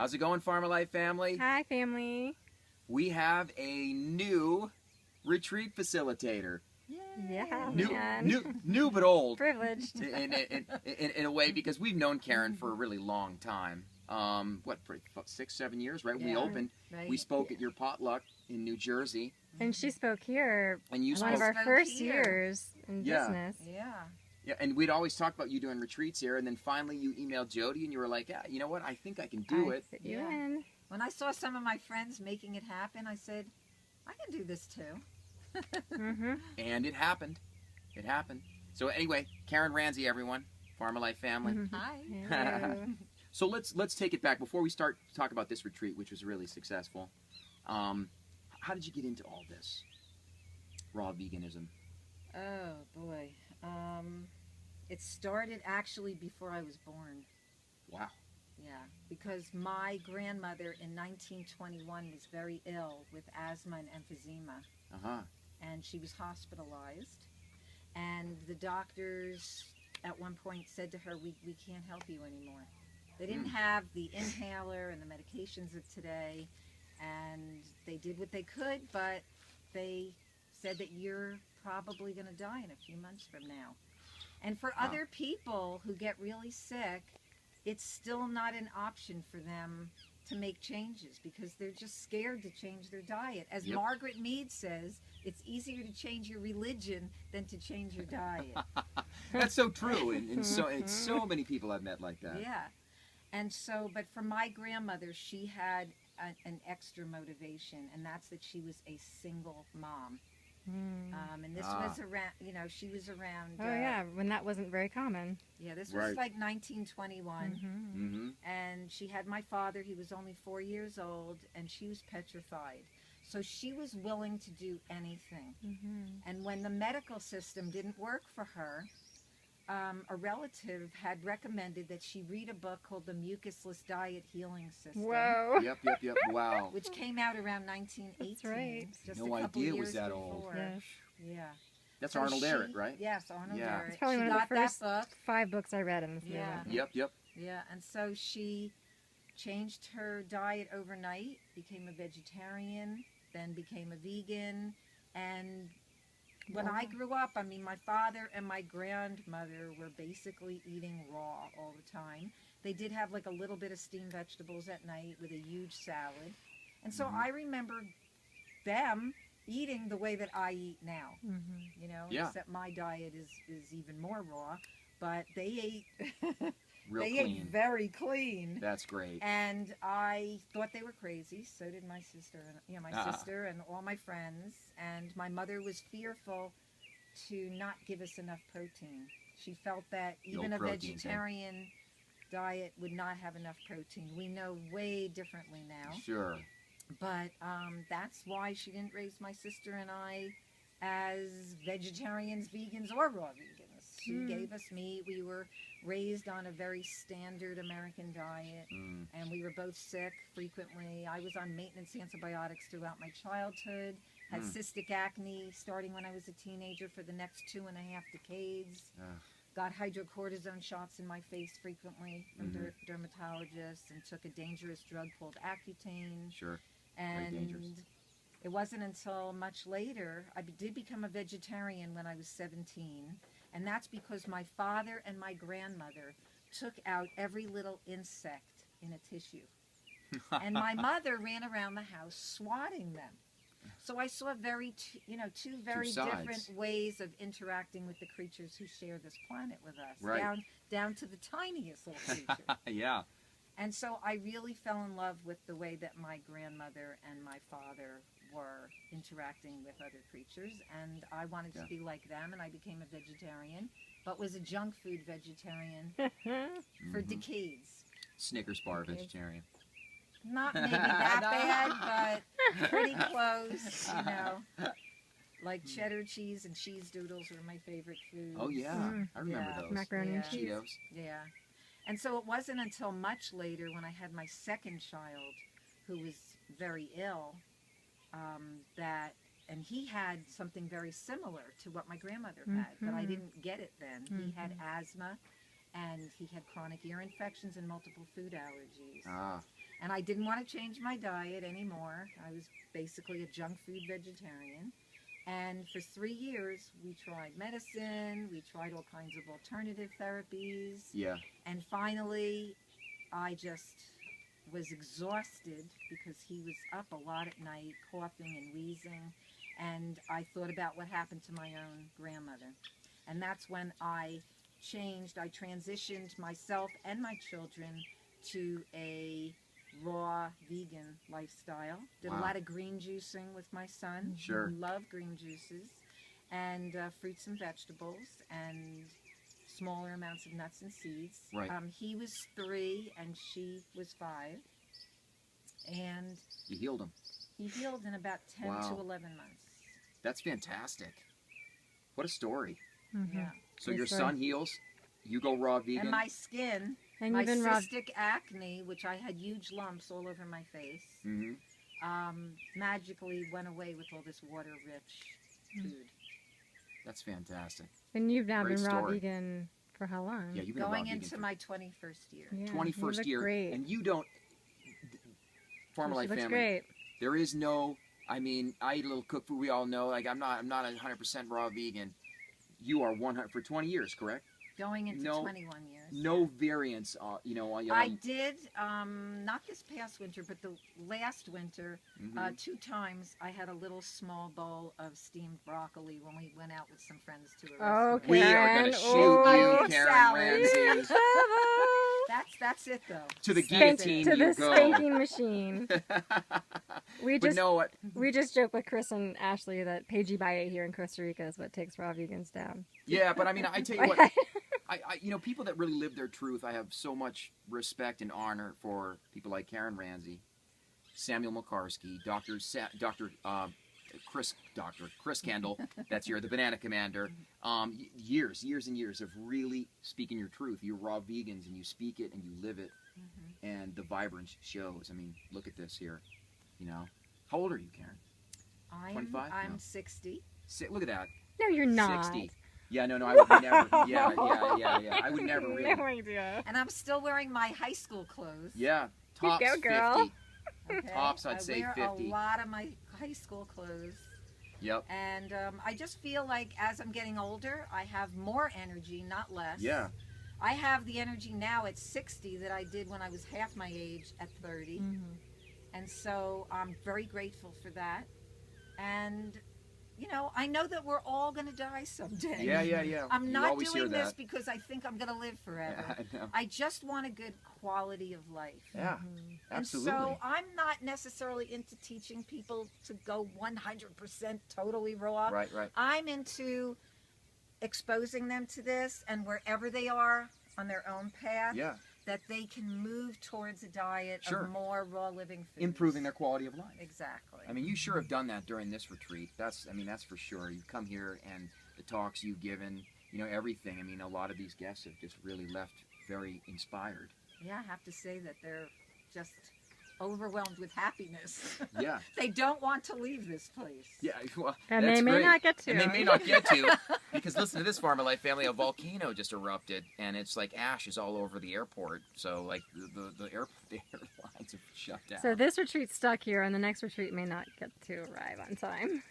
How's it going, Farmer Life family? Hi, family. We have a new retreat facilitator. Yeah, man. New but old. Privileged. In a way, because we've known Karen for a really long time. For 6, 7 years, right? Yeah. We opened. Right. We spoke at your potluck in New Jersey. And she spoke here And you one of spoke. our spoke first here. years in Yeah. business. Yeah. Yeah, and we'd always talk about you doing retreats here, and then finally you emailed Jody, and you were like, "Yeah, you know what? I think I can do I it." fit you Yeah. in. When I saw some of my friends making it happen, I said, I can do this too. Mm-hmm. And it happened. It happened. So anyway, Karen Ranzi, everyone, Farmer Life family. Mhm. Hi. Hello. So let's take it back before we start to talk about this retreat, which was really successful. How did you get into all this raw veganism? Oh, boy. It started actually before I was born. Wow. Yeah, because my grandmother in 1921 was very ill with asthma and emphysema, and she was hospitalized. And the doctors at one point said to her, we can't help you anymore. They didn't have the inhaler and the medications of today, and they did what they could, but they said that you're probably going to die in a few months from now. And for Wow. other people who get really sick, it's still not an option for them to make changes because they're just scared to change their diet. As Yep. Margaret Mead says, it's easier to change your religion than to change your diet. That's so true, and so many people I've met like that. Yeah. And so, but for my grandmother, she had an extra motivation, and that's that she was a single mom. Mm. And this was around, she was around. Oh, yeah, when that wasn't very common. Yeah, this Right. was like 1921. Mm-hmm. Mm-hmm. And she had my father. He was only 4 years old, and she was petrified. So she was willing to do anything. Mm-hmm. And when the medical system didn't work for her, a relative had recommended that she read a book called The Mucusless Diet Healing System. Whoa. Yep. Wow. Which came out around 1918. That's right. Just No a couple idea it years was that before. old. Yes. Yeah. That's So Arnold she- Ehret, right? Yes, Arnold Yeah. Ehret. It's probably She one of the got first that book. 5 books I read in this Yeah. movement. Yep. Yeah, and so she changed her diet overnight, became a vegetarian, then became a vegan, and when I grew up, I mean, my father and my grandmother were basically eating raw all the time. They did have like a little bit of steamed vegetables at night with a huge salad. And so Mhm. I remember them eating the way that I eat now, Mm-hmm. Yeah. except my diet is even more raw, but they ate Real they ate clean. very clean. That's great. And I thought they were crazy. So did my sister, and my sister and all my friends. And my mother was fearful to not give us enough protein. She felt that The even old a protein thing. vegetarian diet would not have enough protein. We know way differently now. Sure. But that's why she didn't raise my sister and I as vegetarians, vegans, or raw vegans. She gave us meat. We were raised on a very standard American diet, and we were both sick frequently. I was on maintenance antibiotics throughout my childhood, had cystic acne starting when I was a teenager for the next 2.5 decades. Got hydrocortisone shots in my face frequently from dermatologists, and took a dangerous drug called Accutane. Sure. And dangerous. it wasn't until much later, I did become a vegetarian when I was 17. And that's because my father and my grandmother took out every little insect in a tissue. And my mother ran around the house swatting them. So I saw two very sides. different ways of interacting with the creatures who share this planet with us. Right. Down to the tiniest little creature. Yeah. And so I really fell in love with the way that my grandmother and my father were interacting with other creatures, and I wanted to be like them, and I became a vegetarian, but was a junk food vegetarian for decades. Snickers bar vegetarian. Not maybe that bad, but pretty close, Like cheddar cheese and cheese doodles were my favorite foods. Oh yeah, I remember Yeah. those. Macaroni and Yeah. cheese. Cheetos. Yeah. And so it wasn't until much later when I had my second child, who was very ill, and he had something very similar to what my grandmother had, but I didn't get it then. He had asthma, and he had chronic ear infections and multiple food allergies. Ah, And I didn't want to change my diet anymore. I was basically a junk food vegetarian. And for 3 years, we tried medicine, we tried all kinds of alternative therapies. yeah. And finally, I just was exhausted because he was up a lot at night, coughing and wheezing. And I thought about what happened to my own grandmother. And that's when I changed. I transitioned myself and my children to a raw vegan lifestyle. Did a Wow. lot of green juicing with my son. Sure. Love green juices. And fruits and vegetables. And smaller amounts of nuts and seeds. Right. He was 3 and she was 5. And You healed him. he healed in about 10 Wow. to 11 months. That's fantastic. What a story. Mhm. Yeah. So Good your story. son heals, you go raw vegan. And my skin, And my you've been raw. cystic acne, which I had huge lumps all over my face, hmm magically went away with all this water-rich food. That's fantastic. And you've now Great been raw story. vegan for how long? Yeah, you've been a Going raw vegan into for my 21st year. Yeah, 21st you look year, Great. and you don't. Farmer She Life looks family. great. There is no. I mean, I eat a little cooked food. We all know. Like I'm not 100% raw vegan. You are 100 for 20 years, correct? Going into No- 21 years. No variance. You know. I did, not this past winter, but the last winter, mhm. 2 times I had a little small bowl of steamed broccoli when we went out with some friends to a Oh, restaurant. We are Karen. going to shoot Ooh. you, Karen Salad. Ranzi. That's it though. To the That's guillotine it. To you the go. spanking machine. We But just know what? we just joke with Chris and Ashley that Pagey Baye here in Costa Rica is what takes raw vegans down. Yeah, but I mean, I tell you what. You know, people that really live their truth, I have so much respect and honor for people like Karen Ranzi, Samuel Makarsky, Dr. Chris Kendall, that's the Banana Commander. Years and years of really speaking your truth. You're raw vegans and you speak it and you live it, Mhm. and the vibrance shows. I mean, look at this here. You know, how old are you, Karen? 25? I'm No. 60. Look at that. No, you're not. 60. Yeah, no, I would never. Yeah. I would never really. No idea. And I'm still wearing my high school clothes. Yeah, tops go, girl. 50. Okay? Tops, I'd say I 50. wear a lot of my high school clothes. Yep. And I just feel like as I'm getting older, I have more energy, not less. Yeah. I have the energy now at 60 that I did when I was half my age at 30. Mhm. And so I'm very grateful for that. And, you know, I know that we're all going to die someday. Yeah. I'm You not always hear doing this that. because I think I'm going to live forever. Yeah, I know. I just want a good quality of life. Yeah, Mhm. absolutely. And so I'm not necessarily into teaching people to go 100% totally raw. Right. I'm into exposing them to this, and wherever they are on their own path, Yeah, that they can move towards a diet Sure. of more raw living foods. improving their quality of life. Exactly. I mean, you sure have done that during this retreat. That's for sure. You've come here and the talks you've given, you know, everything. I mean, a lot of these guests have just really left very inspired. Yeah, I have to say that they're just overwhelmed with happiness. Yeah. They don't want to leave this place. Yeah, well, And that's they may great. not get to. And they may not get to, because listen to this, Farmer Life family, a volcano just erupted, and it's like ash is all over the airport. So like the airlines have shut down. So this retreat's stuck here, and the next retreat may not get to arrive on time.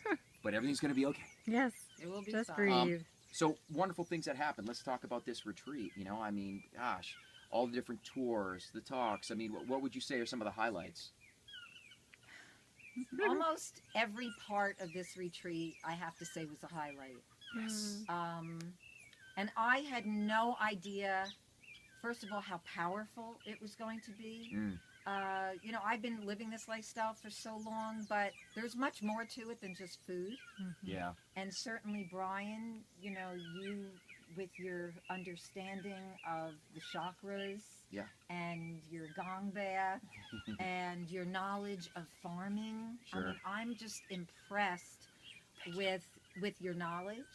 But everything's going to be okay. Yes, It will be just fun. breathe. So wonderful things that happened. Let's talk about this retreat. You know, I mean, gosh, all the different tours, the talks. I mean, what would you say are some of the highlights? Almost every part of this retreat, I have to say, was a highlight. Yes. And I had no idea, first of all, how powerful it was going to be. Mm. You know, I've been living this lifestyle for so long, but there's much more to it than just food. Mhm. Yeah. And certainly, Brian, you know, you with your understanding of the chakras, Yeah. and your gong bath, and your knowledge of farming. Sure. I mean, I'm just impressed with your knowledge.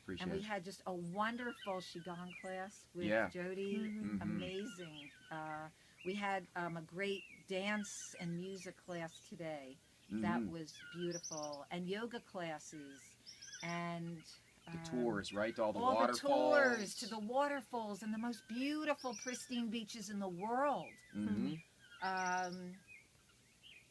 Appreciate And we it. had just a wonderful Qigong class with Yeah. Jody. Mhm. Mhm. Amazing. We had a great dance and music class today. That Mhm. was beautiful. And yoga classes. And The tours, right? To all the all waterfalls. the tours to the waterfalls and the most beautiful, pristine beaches in the world. Mm-hmm.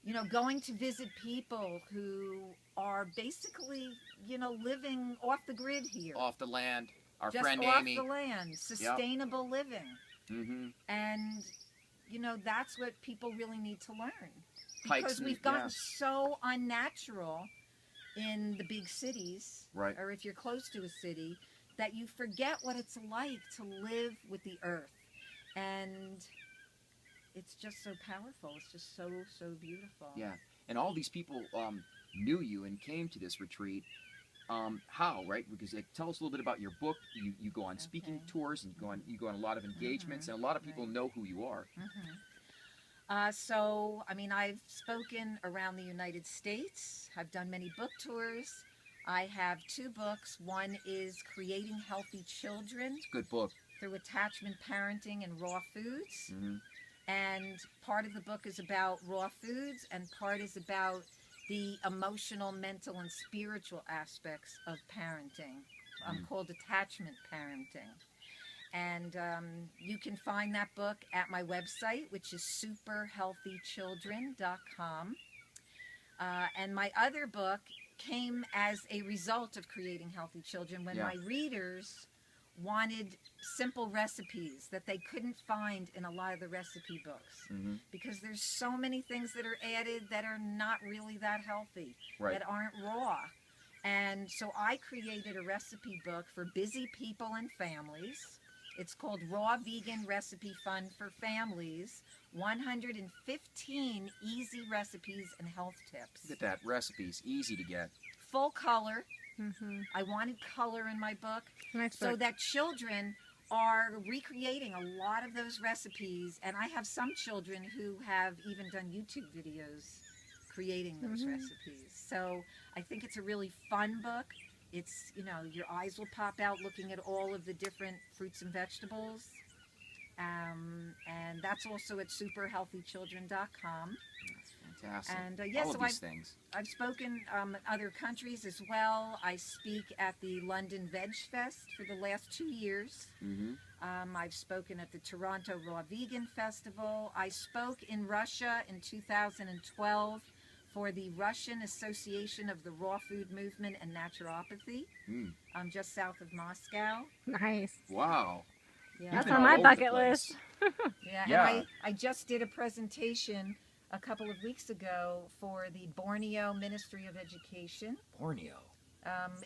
You know, going to visit people who are basically, you know, living off the grid here. Off the land. Our Just friend off Amy. the land. Sustainable living. Mm-hmm. And, you know, that's what people really need to learn. Hikes Because and- we've gotten yeah. so unnatural in the big cities, Right. or if you're close to a city, that you forget what it's like to live with the earth. And it's just so powerful. It's just so, so beautiful. Yeah. And all these people knew you and came to this retreat. How, right? Because tell us a little bit about your book. You go on speaking tours and you go on a lot of engagements, and a lot of people know who you are. So, I mean, I've spoken around the United States. I've done many book tours. I have 2 books. One is Creating Healthy Children It's a good book. Through Attachment Parenting and Raw Foods. Mm-hmm. And part of the book is about raw foods, and part is about the emotional, mental, and spiritual aspects of parenting, called attachment parenting. And you can find that book at my website, which is superhealthychildren.com. And my other book came as a result of Creating Healthy Children when my readers wanted simple recipes that they couldn't find in a lot of the recipe books, because there's so many things that are added that are not really that healthy, that aren't raw. And so I created a recipe book for busy people and families. It's called Raw Vegan Recipe Fun for Families, 115 easy recipes and health tips. Look at that. Recipes. Easy to get. Full color. I wanted color in my book, so that children are recreating a lot of those recipes. And I have some children who have even done YouTube videos creating those recipes. So I think it's a really fun book. It's, you know, your eyes will pop out looking at all of the different fruits and vegetables. And that's also at superhealthychildren.com. Fantastic. And all so of these things. I've spoken in other countries as well. I speak at the London Veg Fest for the last 2 years. I've spoken at the Toronto Raw Vegan Festival. I spoke in Russia in 2012 for the Russian Association of the Raw Food Movement and Naturopathy, just south of Moscow. Nice. Wow. Yeah. That's on my bucket list. Yeah. And I just did a presentation a couple of weeks ago for the Borneo Ministry of Education. Borneo.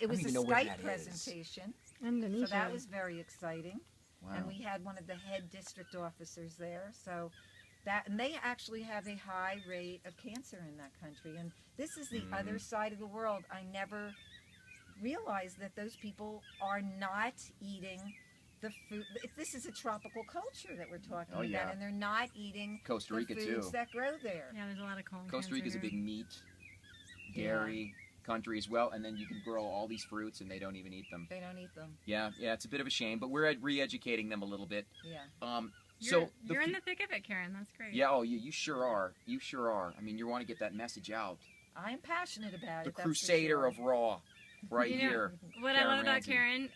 It was a even know where Skype that is. presentation. Indonesia. So that was very exciting. Wow. And we had one of the head district officers there. So and they actually have a high rate of cancer in that country. And this is the other side of the world. I never realized that those people are not eating the food. This is a tropical culture that we're talking about, and they're not eating Costa Rica the foods too. that grow there. Yeah, there's a lot of colon Costa Rica is a cancer. big meat, dairy country as well, and then you can grow all these fruits and they don't even eat them. They don't eat them. Yeah, it's a bit of a shame, but we're re-educating them a little bit. Yeah. You're in the thick of it, Karen. That's great. Yeah, you sure are. You sure are. I mean, you want to get that message out. I'm passionate about The it. crusader of raw, right here. What Karen I love about Ranzi. Karen,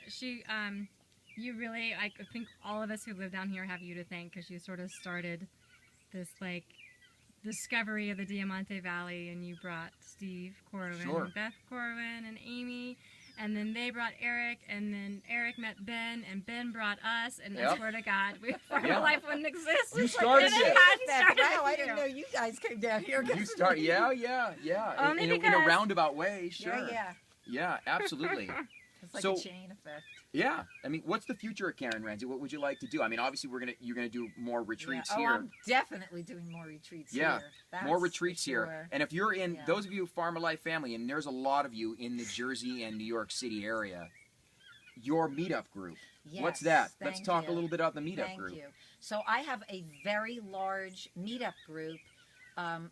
you really, I think all of us who live down here have you to thank, because you sort of started this like discovery of the Diamante Valley, and you brought Steve Corwin, and Beth Corwin, and Amy, and then they brought Eric, and then Eric met Ben, and Ben brought us, and I swear to God, Farmer Life wouldn't exist. You started it. Wow, I didn't know you guys came down here. You start, yeah. Only in a roundabout way, sure. Yeah, absolutely. It's like a chain effect. Yeah, I mean, what's the future of Karen Ranzi? What would you like to do? I mean, obviously, you're gonna do more retreats here. I'm definitely doing more retreats here. That's more retreats for sure. here. And if you're in, those of you Farmer Life family, and there's a lot of you in the Jersey and New York City area, your meetup group. Yes, what's that? thank Let's talk you. a little bit about the meetup group. Thank you. So I have a very large meetup group,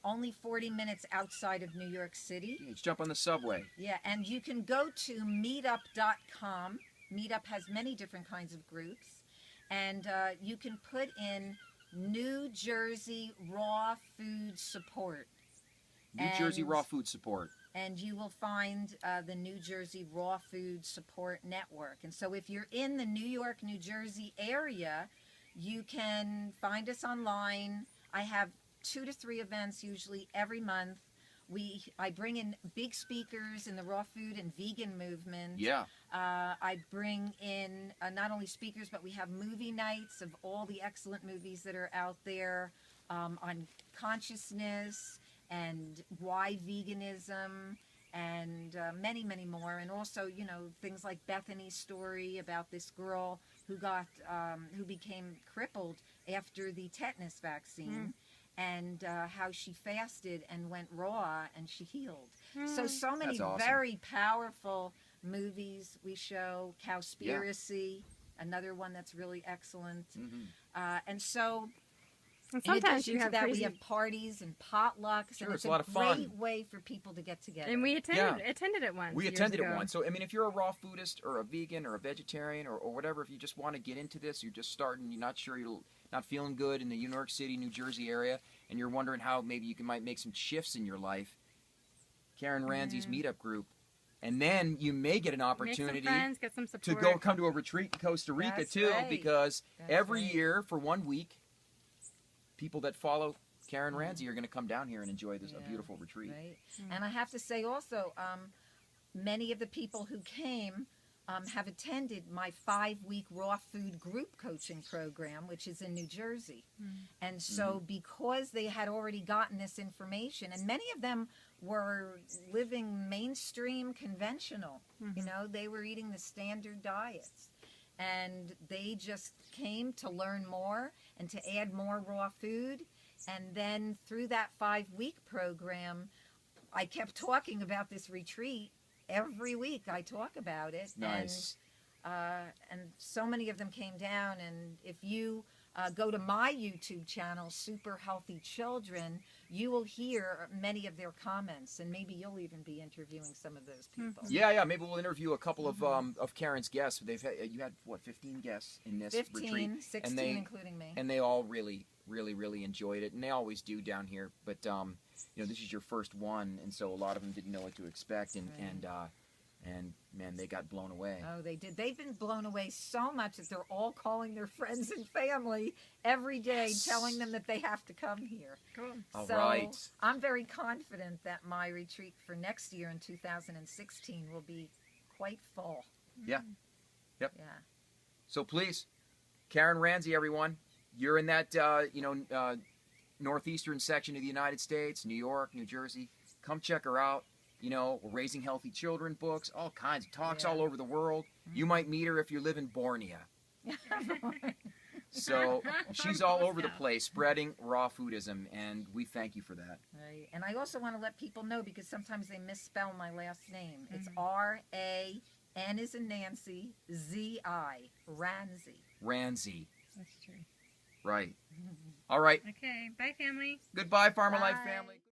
only 40 minutes outside of New York City. Yeah, just jump on the subway. Yeah, and you can go to meetup.com. Meetup has many different kinds of groups, and you can put in New Jersey Raw Food Support. New Jersey Raw Food Support. and you will find the New Jersey Raw Food Support Network. And so if you're in the New York, New Jersey area, you can find us online. I have 2 to 3 events usually every month. I bring in big speakers in the raw food and vegan movement. Yeah. I bring in not only speakers, but we have movie nights of all the excellent movies that are out there on consciousness and why veganism and many, many more. And also, you know, things like Bethany's story about this girl who became crippled after the tetanus vaccine. And how she fasted and went raw and she healed. So many That's awesome. very powerful movies we show. Cowspiracy, another one that's really excellent. And so, And in sometimes addition you to have that, crazy... we have parties and potlucks. Sure, and it's a lot of great fun. way for people to get together. And we attended it once. We years attended ago. it once. So, I mean, if you're a raw foodist or a vegan or a vegetarian or whatever, if you just want to get into this, you're just starting, you're not sure, you're not feeling good in the New York City, New Jersey area, and you're wondering how maybe you might make some shifts in your life, Karen Ranzi's meetup group. And then you may get an opportunity Make some friends, get some to support. come to a retreat in Costa Rica, That's too, right. because That's every right. year for 1 week, people that follow Karen Ranzi are going to come down here and enjoy this a beautiful retreat. Right. And I have to say also, many of the people who came have attended my 5-week raw food group coaching program, which is in New Jersey. And so because they had already gotten this information, and many of them were living mainstream conventional, you know, they were eating the standard diets. And they just came to learn more and to add more raw food. And then through that 5-week program, I kept talking about this retreat. Every week I talk about it. Nice. And so many of them came down. And if you go to my YouTube channel, Super Healthy Children, you will hear many of their comments. And maybe you'll even be interviewing some of those people. Yeah. Maybe we'll interview a couple of Karen's guests. You had, what, 15 guests in this 15, retreat? 16 including me. And they all really enjoyed it, and they always do down here. But you know, this is your first one, and so a lot of them didn't know what to expect, and man, they got blown away. Oh, they did. They've been blown away so much that they're all calling their friends and family every day, telling them that they have to come here. Cool. All So right. I'm very confident that my retreat for next year in 2016 will be quite full. Yeah. Yep. Yeah. So please, Karen Ranzi, everyone, you're in that northeastern section of the United States, New York, New Jersey. Come check her out. You know, we're Raising Healthy Children books, all kinds of talks all over the world. You might meet her if you live in Borneo. So she's all over the place spreading raw foodism, and we thank you for that. Right. And I also want to let people know, because sometimes they misspell my last name. It's R-A, N as in Nancy, Z-I, Ranzi. Ranzi. That's true. Right. All right. Okay. Bye, family. Goodbye, Farmer Life Bye. family.